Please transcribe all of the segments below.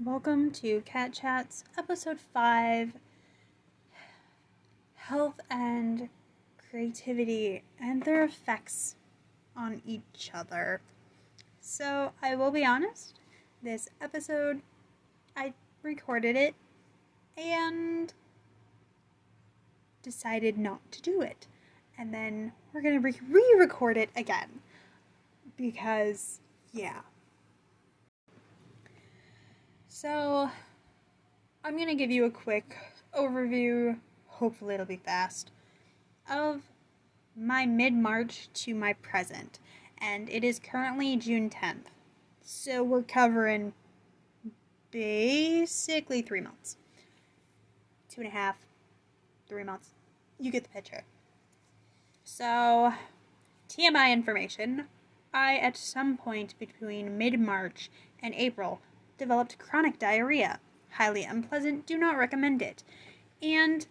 Welcome to Cat Chats, Episode 5 Health and Creativity and their effects on each other. So, I will be honest, this episode, I recorded it and decided not to do it. And then we're going to re-record it again. Because, yeah. So, I'm going to give you a quick overview, hopefully it'll be fast, of my mid-March to my present. And it is currently June 10th. So we're covering basically 3 months. 2.5, 3 months. You get the picture. So, TMI information. I, at some point between mid-March and April, developed chronic diarrhea. Highly unpleasant, do not recommend it. And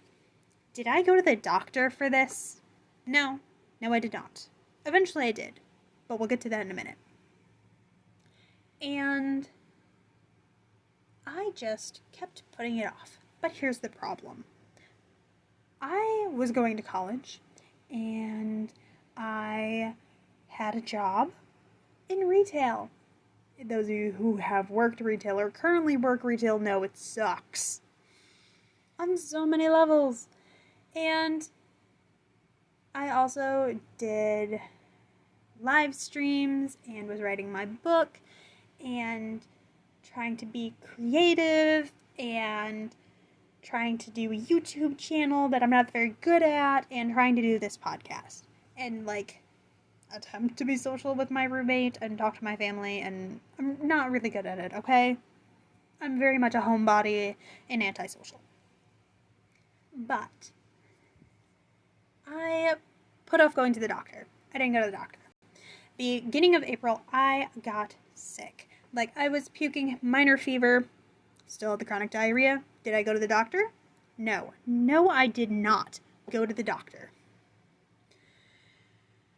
did I go to the doctor for this? No, I did not. Eventually I did, but we'll get to that in a minute. And I just kept putting it off. But here's the problem. I was going to college, and I had a job in retail. Those of you who have worked retail or currently work retail know it sucks. On so many levels. And I also did live streams and was writing my book and trying to be creative and trying to do a YouTube channel that I'm not very good at and trying to do this podcast and attempt to be social with my roommate and talk to my family, and I'm not really good at it, okay? I'm very much a homebody and antisocial. But I put off going to the doctor. I didn't go to the doctor. Beginning of April, I got sick. I was puking, minor fever, still had the chronic diarrhea. Did I go to the doctor? No, I did not go to the doctor.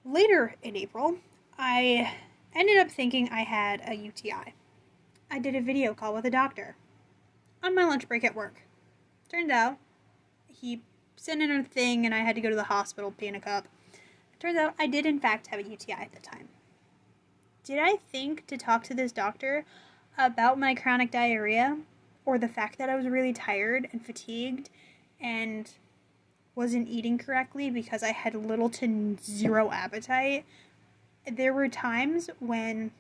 Later in April, I ended up thinking I had a UTI. I did a video call with a doctor on my lunch break at work. Turned out he sent in a thing and I had to go to the hospital, pee in a cup. Turns out I did in fact have a UTI at the time. Did I think to talk to this doctor about my chronic diarrhea or the fact that I was really tired and fatigued and wasn't eating correctly because I had little to zero appetite? There were times when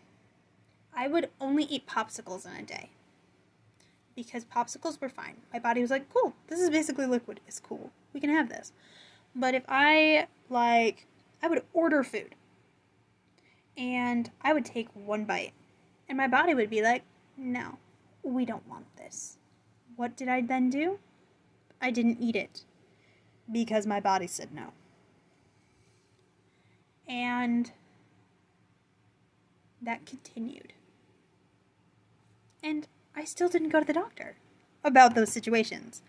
I would only eat popsicles in a day because popsicles were fine. My body was like, cool, this is basically liquid. It's cool. We can have this. But if I would order food and I would take one bite and my body would be like, no, we don't want this. What did I then do? I didn't eat it because my body said no. And that continued. And I still didn't go to the doctor about those situations.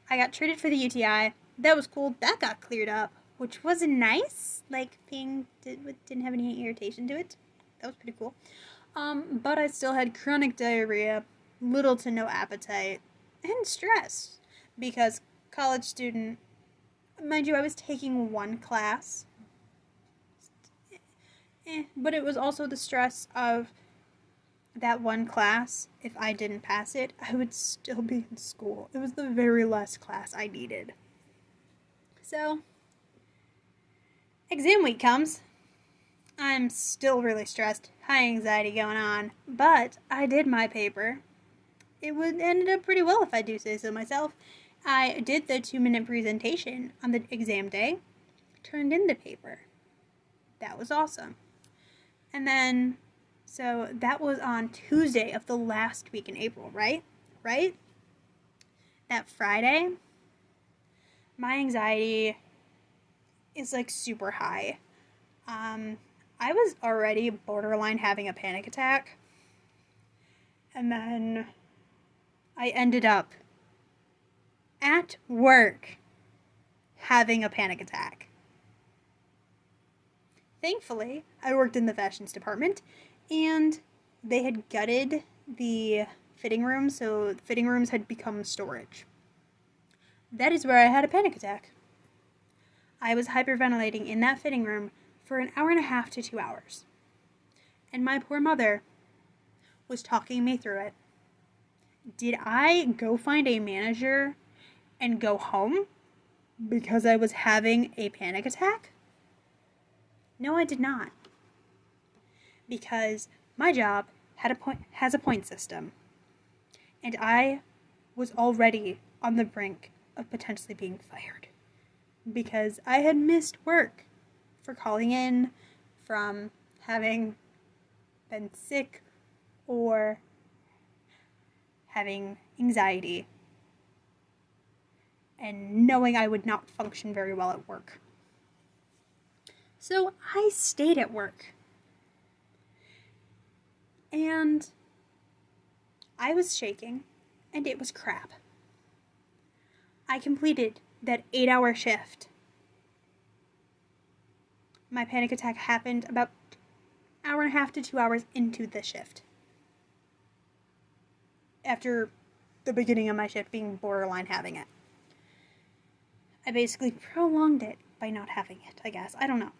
I got treated for the UTI. That was cool. That got cleared up, which was nice. Didn't have any irritation to it. That was pretty cool. But I still had chronic diarrhea, little to no appetite, and stress. Because college student, mind you, I was taking one class. But it was also the stress of that one class. If I didn't pass it, I would still be in school. It was the very last class I needed. So, exam week comes. I'm still really stressed, high anxiety going on, but I did my paper. It ended up pretty well if I do say so myself. I did the 2-minute presentation on the exam day, turned in the paper. That was awesome. And then, so that was on Tuesday of the last week in April, right? That Friday, my anxiety is super high. I was already borderline having a panic attack. And then I ended up at work having a panic attack. Thankfully, I worked in the fashions department, and they had gutted the fitting rooms, so fitting rooms had become storage. That is where I had a panic attack. I was hyperventilating in that fitting room for an hour and a half to 2 hours. And my poor mother was talking me through it. Did I go find a manager and go home because I was having a panic attack? No, I did not. Because my job has a point system. And I was already on the brink of potentially being fired. Because I had missed work for calling in, from having been sick, or having anxiety, and knowing I would not function very well at work. So I stayed at work. And I was shaking, and it was crap. I completed that 8-hour shift. My panic attack happened about an hour and a half to 2 hours into the shift. After the beginning of my shift being borderline having it. I basically prolonged it by not having it, I guess. I don't know.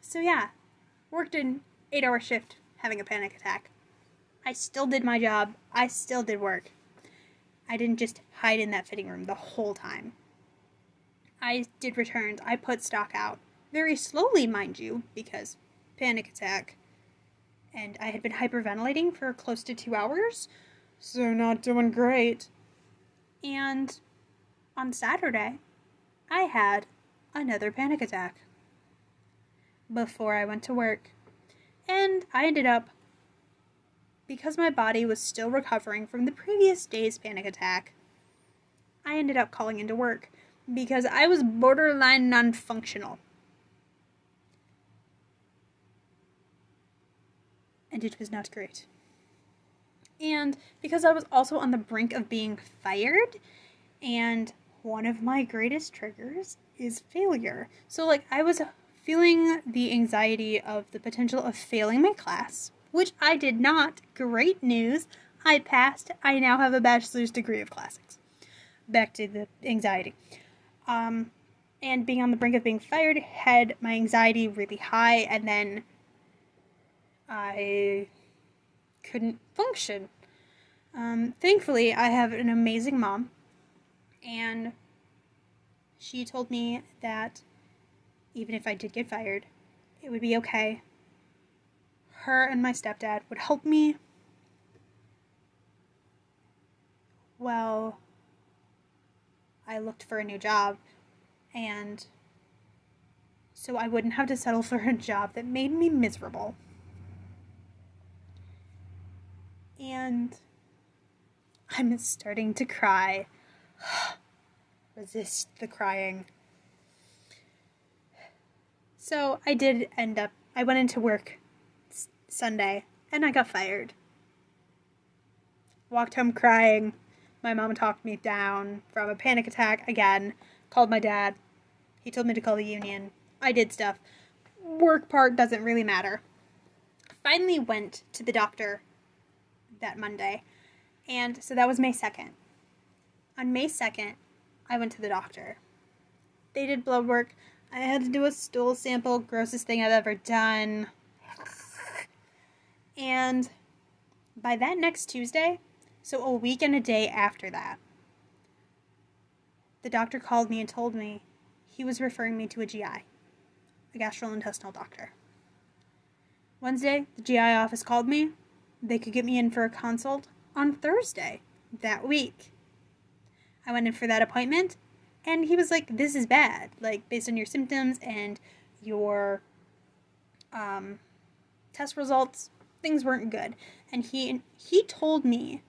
So yeah, worked an 8-hour shift having a panic attack. I still did my job. I still did work. I didn't just hide in that fitting room the whole time. I did returns. I put stock out. Very slowly, mind you, because panic attack. And I had been hyperventilating for close to 2 hours, so not doing great. And on Saturday, I had another panic attack before I went to work. And I ended up, because my body was still recovering from the previous day's panic attack, I ended up calling into work because I was borderline non-functional. And it was not great. And because I was also on the brink of being fired, and one of my greatest triggers is failure. So, I was feeling the anxiety of the potential of failing my class, which I did not. Great news. I passed. I now have a bachelor's degree of classics. Back to the anxiety. And being on the brink of being fired had my anxiety really high, and then I couldn't function. Thankfully, I have an amazing mom, and she told me that even if I did get fired, it would be okay. Her and my stepdad would help me while I looked for a new job, and so I wouldn't have to settle for a job that made me miserable. And I'm starting to cry. Resist the crying. So I went into work Sunday, and I got fired. Walked home crying. My mom talked me down from a panic attack again. Called my dad. He told me to call the union. I did stuff. Work part doesn't really matter. Finally went to the doctor that Monday. And so that was May 2nd. On May 2nd, I went to the doctor. They did blood work. I had to do a stool sample. Grossest thing I've ever done. And by that next Tuesday, so a week and a day after that, the doctor called me and told me he was referring me to a GI, a gastrointestinal doctor. Wednesday, the GI office called me. They could get me in for a consult on Thursday that week. I went in for that appointment, and he was like, this is bad. Based on your symptoms and your test results, things weren't good. And he told me,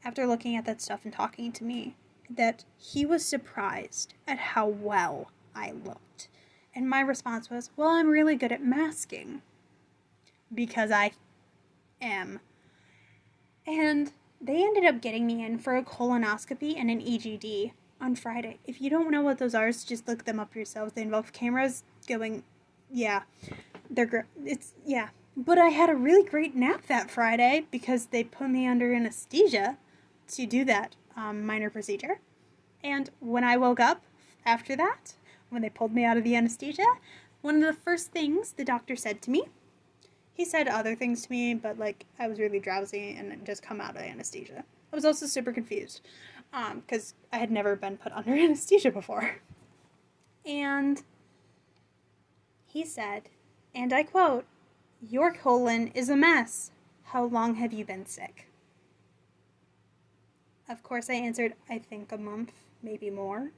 after looking at that stuff and talking to me, that he was surprised at how well I looked. And my response was, well, I'm really good at masking. Because I am. And they ended up getting me in for a colonoscopy and an EGD on Friday. If you don't know what those are, just look them up yourselves. They involve cameras going, yeah, they're great. But I had a really great nap that Friday because they put me under anesthesia to do that minor procedure. And when I woke up after that, when they pulled me out of the anesthesia, one of the first things the doctor said to me, he said other things to me, but like I was really drowsy and had just come out of anesthesia. I was also super confused because I had never been put under anesthesia before. And he said, and I quote, "Your colon is a mess. How long have you been sick?" Of course, I answered, I think a month, maybe more,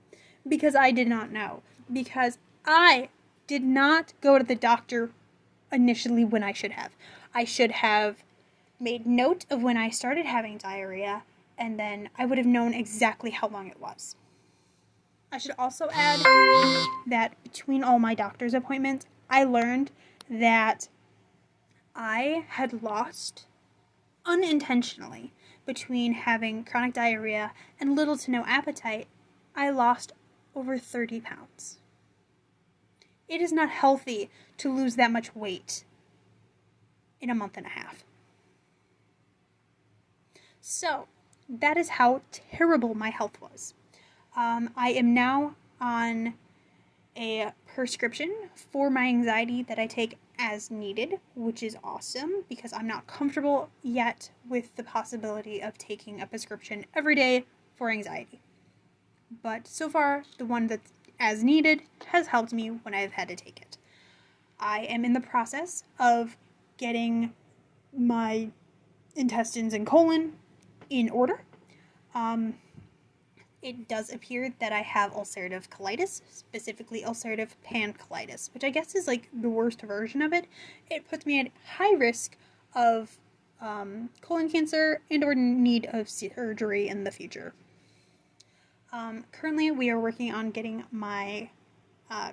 because I did not know. Because I did not go to the doctor initially when I should have. I should have made note of when I started having diarrhea, and then I would have known exactly how long it was. I should also add that between all my doctor's appointments, I learned that I had lost, unintentionally, between having chronic diarrhea and little to no appetite, I lost over 30 pounds. It is not healthy to lose that much weight in a month and a half. So, that is how terrible my health was. I am now on a prescription for my anxiety that I take as needed, which is awesome because I'm not comfortable yet with the possibility of taking a prescription every day for anxiety. But so far, the one that's as needed has helped me when I've had to take it. I am in the process of getting my intestines and colon in order. It does appear that I have ulcerative colitis, specifically ulcerative pancolitis, which I guess is like the worst version of it. It puts me at high risk of colon cancer and or need of surgery in the future. Currently, we are working on getting my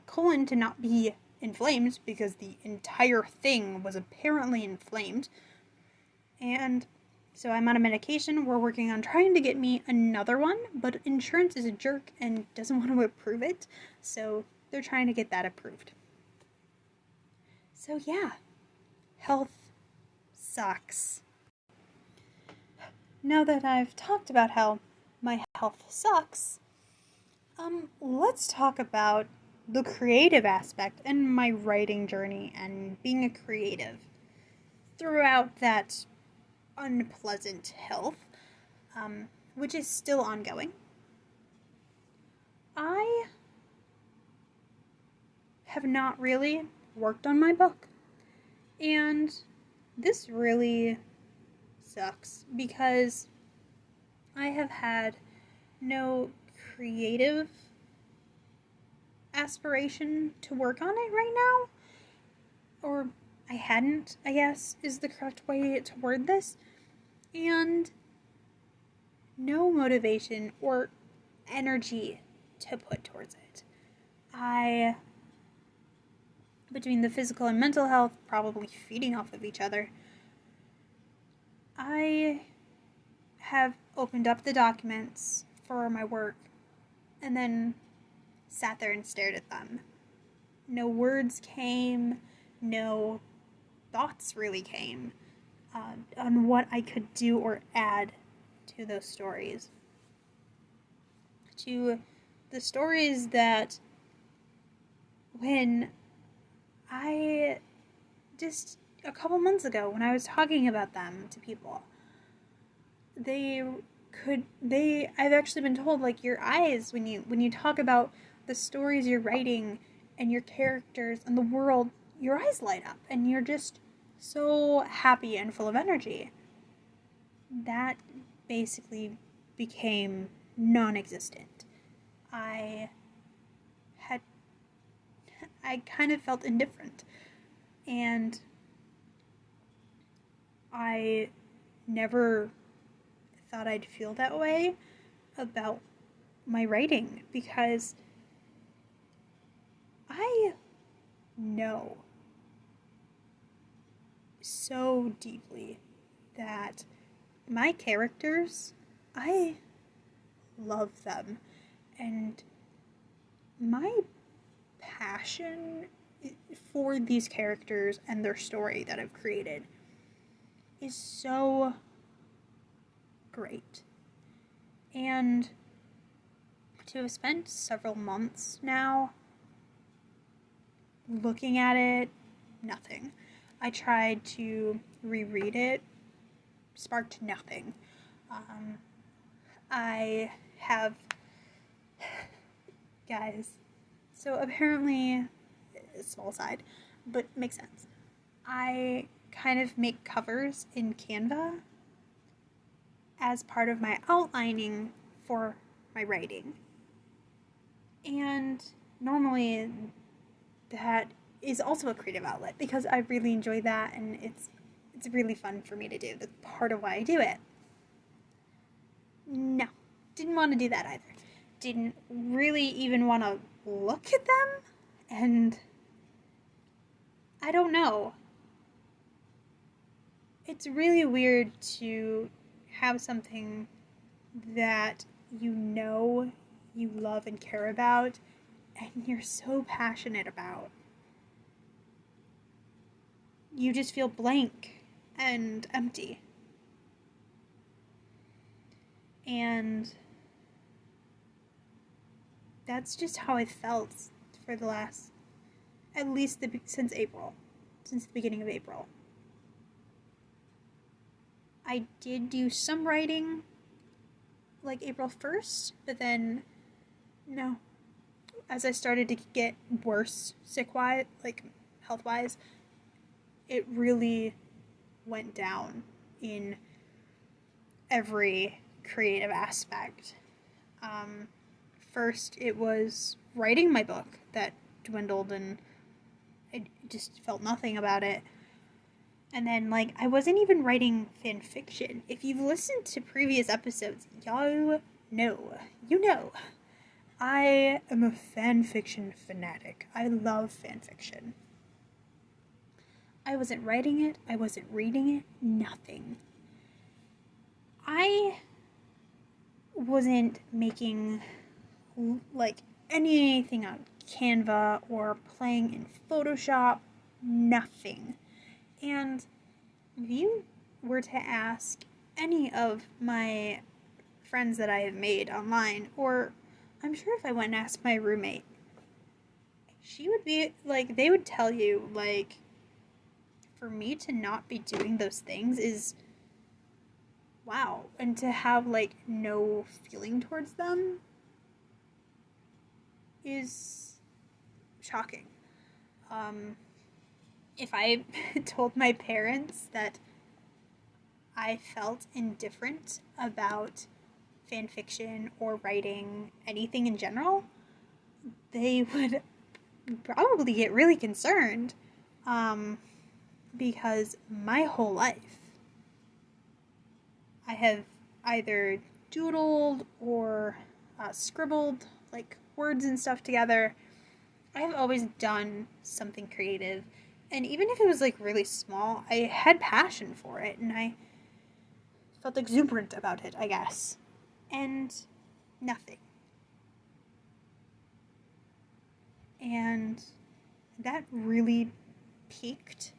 colon to not be inflamed because the entire thing was apparently inflamed. And so I'm on a medication. We're working on trying to get me another one, but insurance is a jerk and doesn't want to approve it. So they're trying to get that approved. So yeah, health sucks. Now that I've talked about how my health sucks, let's talk about the creative aspect and my writing journey and being a creative throughout that unpleasant health, which is still ongoing. I have not really worked on my book, and this really sucks because I have had no creative aspiration to work on it right now, or I hadn't, I guess, is the correct way to word this, and no motivation or energy to put towards it. Between the physical and mental health, probably feeding off of each other, I have opened up the documents for my work and then sat there and stared at them. No words came, no thoughts really came on what I could do or add to those stories. To the stories that when I just a couple months ago when I was talking about them to people, I've actually been told, like, your eyes, when you talk about the stories you're writing and your characters and the world, your eyes light up and you're just so happy and full of energy. That basically became non-existent. I kind of felt indifferent, and I never thought I'd feel that way about my writing because I know so deeply that my characters, I love them, and my passion for these characters and their story that I've created is so great. And to have spent several months now looking at it, nothing. I tried to reread it, sparked nothing. I have, guys, so apparently, small side, but makes sense. I kind of make covers in Canva as part of my outlining for my writing. And normally that is also a creative outlet because I really enjoy that, and it's really fun for me to do. That's part of why I do it. No, didn't want to do that either. Didn't really even want to look at them, and I don't know. It's really weird to have something that you love and care about, and you're so passionate about. You just feel blank and empty. And that's just how I felt for the last, at least since the beginning of April. I did do some writing like April 1st, but then no. As I started to get worse sick-wise, like health-wise, it really went down in every creative aspect. First, it was writing my book that dwindled, and I just felt nothing about it. And then, I wasn't even writing fan fiction. If you've listened to previous episodes, you know, I am a fan fiction fanatic. I love fan fiction. I wasn't writing it. I wasn't reading it. Nothing. I wasn't making, anything on Canva or playing in Photoshop. Nothing. And if you were to ask any of my friends that I have made online, or I'm sure if I went and asked my roommate, she would be, they would tell you, for me to not be doing those things is wow. And to have, no feeling towards them is shocking. If I told my parents that I felt indifferent about fan fiction or writing anything in general, they would probably get really concerned, because my whole life I have either doodled or scribbled words and stuff together. I have always done something creative, and even if it was really small, I had passion for it, and I felt exuberant about it, I guess. And nothing. And that really peaked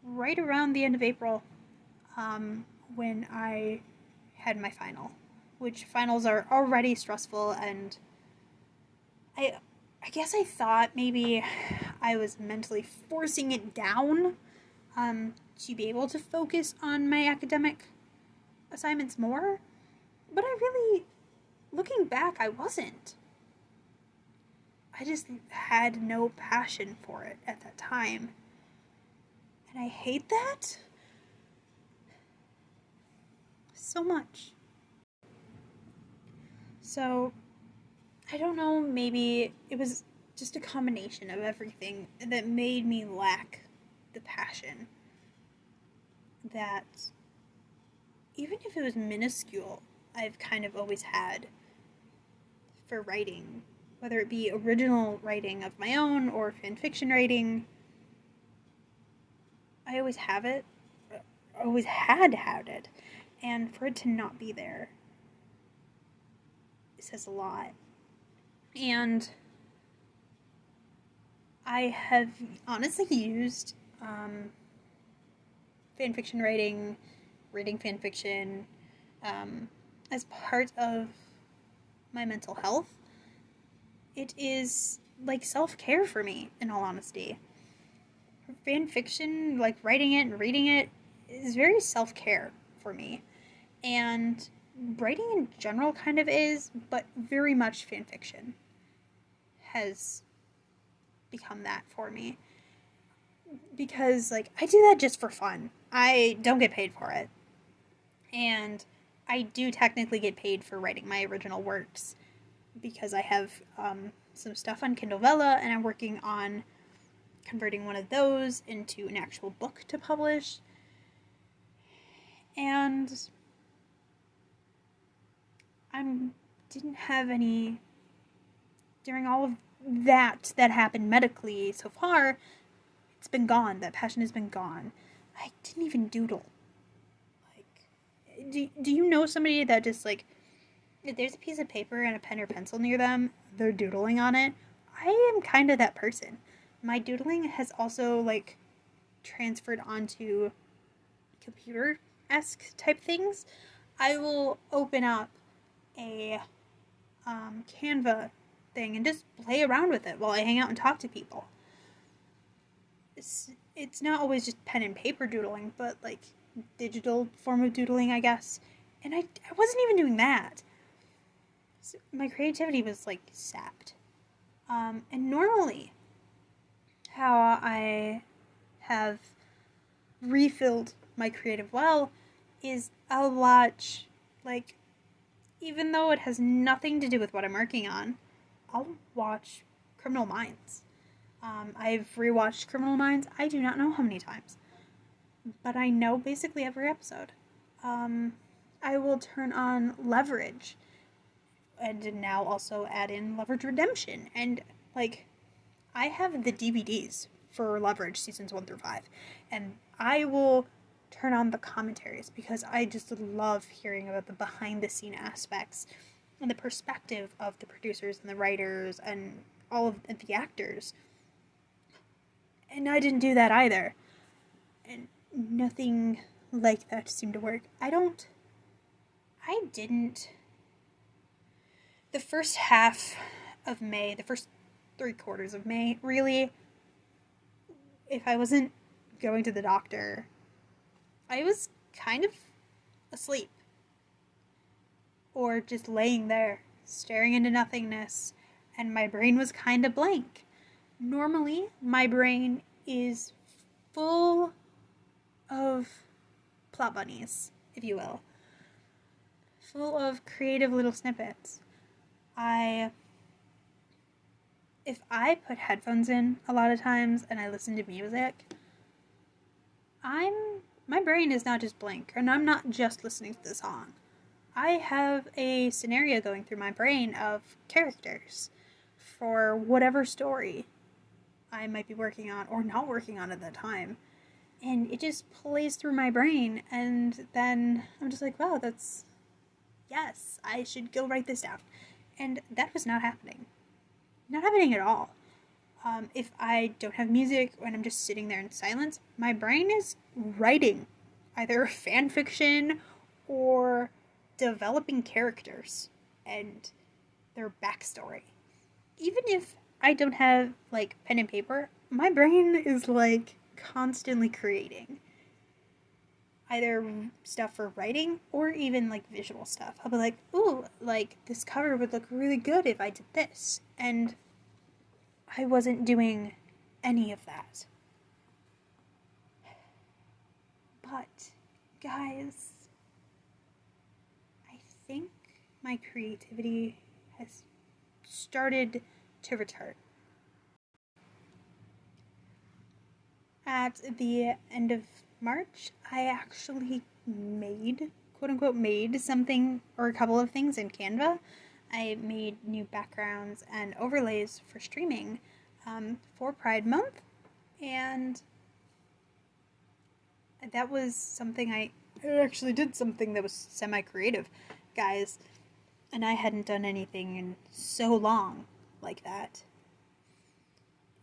right around the end of April, when I had my final, which finals are already stressful, and I guess I thought maybe I was mentally forcing it down to be able to focus on my academic assignments more, but I really, looking back, I wasn't. I just had no passion for it at that time, and I hate that so much. So, I don't know, maybe it was just a combination of everything that made me lack the passion that, even if it was minuscule, I've kind of always had for writing, whether it be original writing of my own or fan fiction writing. I always have it, always had it, and for it to not be there, it says a lot. And I have honestly used fanfiction writing, reading fanfiction, as part of my mental health. It is like self-care for me, in all honesty. Fanfiction, like writing it and reading it, is very self-care for me. And writing in general kind of is, but very much fanfiction has become that for me. Because, like, I do that just for fun. I don't get paid for it. And I do technically get paid for writing my original works because I have some stuff on Kindle Vella, and I'm working on converting one of those into an actual book to publish. And I didn't have any, during all of that happened medically so far, it's been gone. That passion has been gone. I didn't even doodle. Like, do you know somebody that just, like, if there's a piece of paper and a pen or pencil near them, they're doodling on it? I am kind of that person. My doodling has also, like, transferred onto computer-esque type things. I will open up a Canva thing and just play around with it while I hang out and talk to people. It's not always just pen and paper doodling, but like digital form of doodling, I guess. And I wasn't even doing that. So my creativity was like sapped. And normally, how I have refilled my creative well is I'll watch, like, even though it has nothing to do with what I'm working on, I'll watch Criminal Minds. I've rewatched Criminal Minds, I do not know how many times, but I know basically every episode. I will turn on Leverage, and now also add in Leverage Redemption, and, like, I have the DVDs for Leverage seasons 1 through 5, and I will turn on the commentaries because I just love hearing about the behind the scene aspects and the perspective of the producers and the writers and all of the actors. And I didn't do that either. And nothing like that seemed to work. I didn't. The first half of May, the first 3/4 of May, really, if I wasn't going to the doctor, I was kind of asleep. Or just laying there, staring into nothingness, and my brain was kind of blank. Normally, my brain is full of plot bunnies, if you will. Full of creative little snippets. If I put headphones in a lot of times and I listen to music, my brain is not just blank, and I'm not just listening to the song. I have a scenario going through my brain of characters for whatever story I might be working on or not working on at that time. And it just plays through my brain, and then I'm just like, wow, yes, I should go write this down. And that was not happening. Not happening at all. If I don't have music and I'm just sitting there in silence, my brain is writing either fan fiction or developing characters and their backstory. Even if I don't have, like, pen and paper, my brain is, like, constantly creating either stuff for writing or even, like, visual stuff. I'll be like, ooh, like, this cover would look really good if I did this. And I wasn't doing any of that. But, guys, I think my creativity has started to return. At the end of March, I actually quote unquote, made something or a couple of things in Canva. I made new backgrounds and overlays for streaming for Pride Month, and that was something I actually did something that was semi-creative, guys, and I hadn't done anything in so long like that.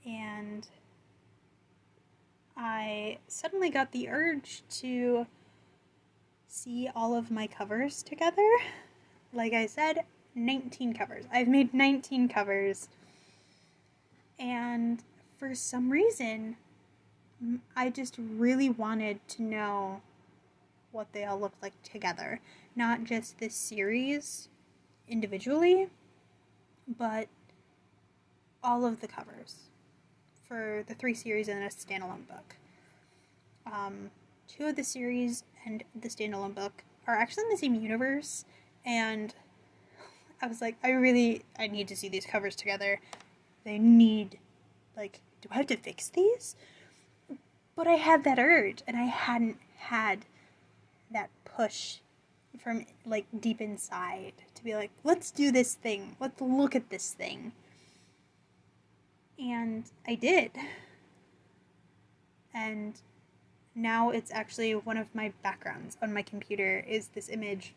and I suddenly got the urge to see all of my covers together. Like I said, 19 covers. I've made 19 covers. And for some reason, I just really wanted to know what they all looked like together. Not just this series individually, but all of the covers for the 3 series and a standalone book. 2 of the series and the standalone book are actually in the same universe, and I was like, I need to see these covers together. They need, do I have to fix these? But I had that urge, and I hadn't had that push from, deep inside to be like, let's do this thing. Let's look at this thing. And I did. And now it's actually one of my backgrounds on my computer is this image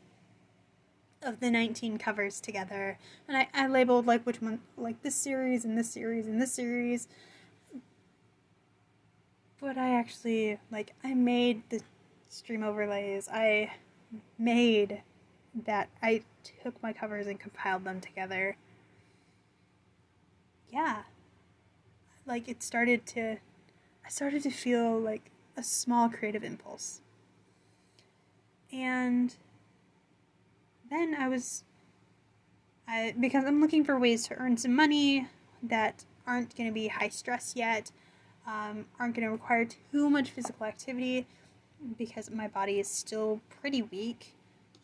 of the 19 covers together. And I labeled, which one, this series and this series and this series. But I actually, I made the stream overlays. I took my covers and compiled them together. Yeah. I started to feel like a small creative impulse. And then because I'm looking for ways to earn some money that aren't going to be high stress yet, aren't going to require too much physical activity because my body is still pretty weak.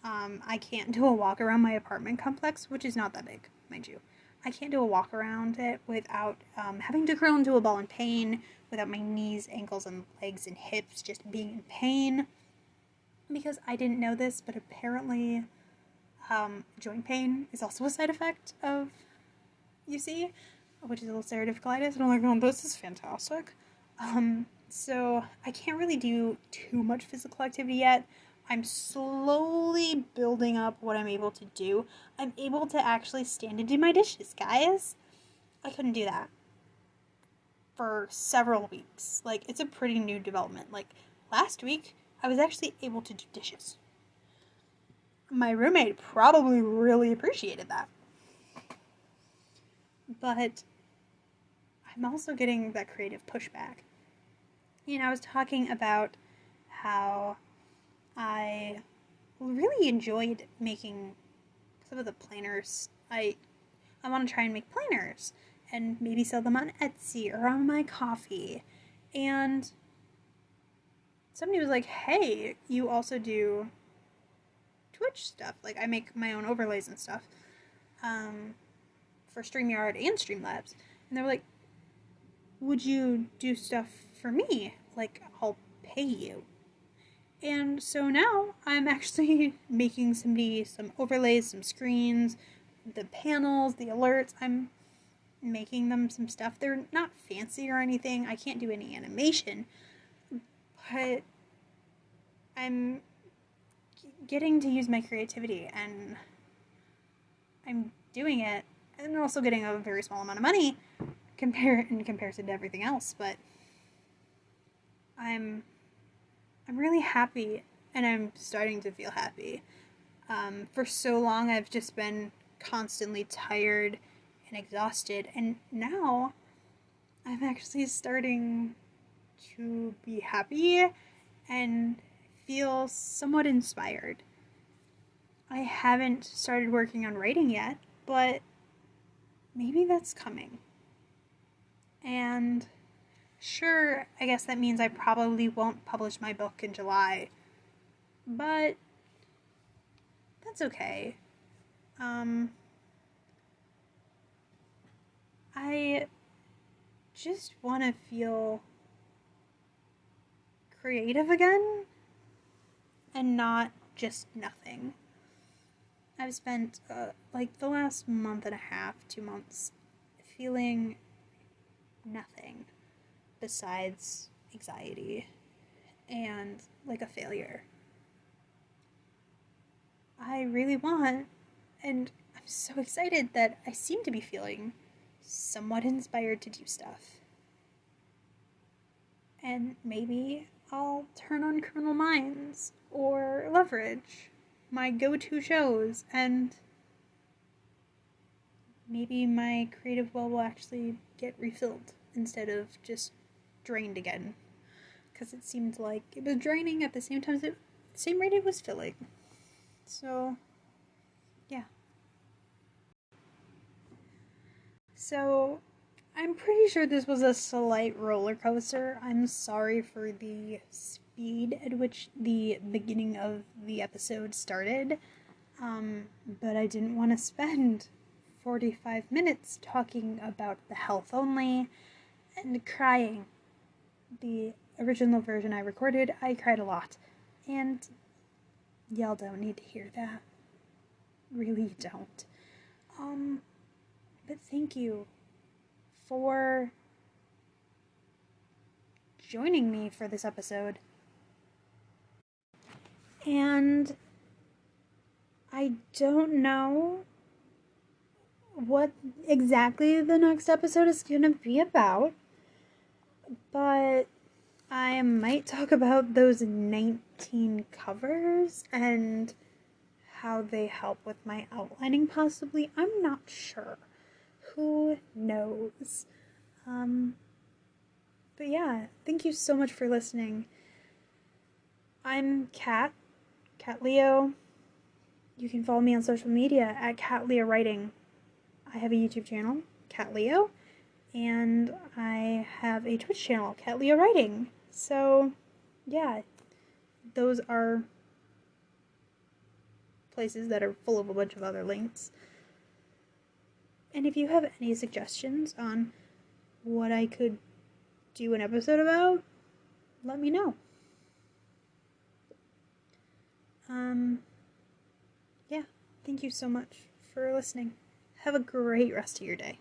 I can't do a walk around my apartment complex, which is not that big, mind you. I can't do a walk around it without having to curl into a ball in pain, without my knees, ankles, and legs and hips just being in pain. Because I didn't know this, but apparently joint pain is also a side effect of UC, which is ulcerative colitis. And I'm like, oh, this is fantastic. So I can't really do too much physical activity yet. I'm slowly building up what I'm able to do. I'm able to actually stand and do my dishes, guys. I couldn't do that for several weeks. It's a pretty new development. Last week, I was actually able to do dishes. My roommate probably really appreciated that. But I'm also getting that creative pushback. I was talking about how I really enjoyed making some of the planners. I want to try and make planners and maybe sell them on Etsy or on my coffee. And somebody was like, hey, you also do Twitch stuff. I make my own overlays and stuff for StreamYard and Streamlabs. And they were like, would you do stuff for me? I'll pay you. And so now I'm actually making somebody some overlays, some screens, the panels, the alerts. I'm making them some stuff. They're not fancy or anything. I can't do any animation. But I'm getting to use my creativity, and I'm doing it, and also getting a very small amount of money in comparison to everything else. But I'm really happy, and I'm starting to feel happy. For so long, I've just been constantly tired and exhausted, and now I'm actually starting to be happy and feel somewhat inspired. I haven't started working on writing yet, but maybe that's coming. And sure, I guess that means I probably won't publish my book in July, but that's okay. I just want to feel creative again and not just nothing. I've spent the last month and a half, 2 months, feeling nothing besides anxiety and like a failure. I really want, and I'm so excited that I seem to be feeling somewhat inspired to do stuff. And maybe I'll turn on Criminal Minds or Leverage, my go-to shows, and maybe my creative well will actually get refilled instead of just drained again. Because it seemed like it was draining at the same time as same rate it was filling. So, yeah. So, I'm pretty sure this was a slight roller coaster. I'm sorry for the speed at which the beginning of the episode started. But I didn't want to spend 45 minutes talking about the health only and crying. The original version I recorded, I cried a lot. And y'all don't need to hear that. Really, you don't. But thank you for joining me for this episode. And I don't know what exactly the next episode is going to be about, but I might talk about those 19 covers and how they help with my outlining, possibly. I'm not sure. Who knows? But yeah, thank you so much for listening. I'm Kat Leo. You can follow me on social media at Kat Leo Writing. I have a YouTube channel, Kat Leo, and I have a Twitch channel, Kat Leo Writing. So, yeah, those are places that are full of a bunch of other links. And if you have any suggestions on what I could do an episode about, let me know. Yeah, thank you so much for listening. Have a great rest of your day.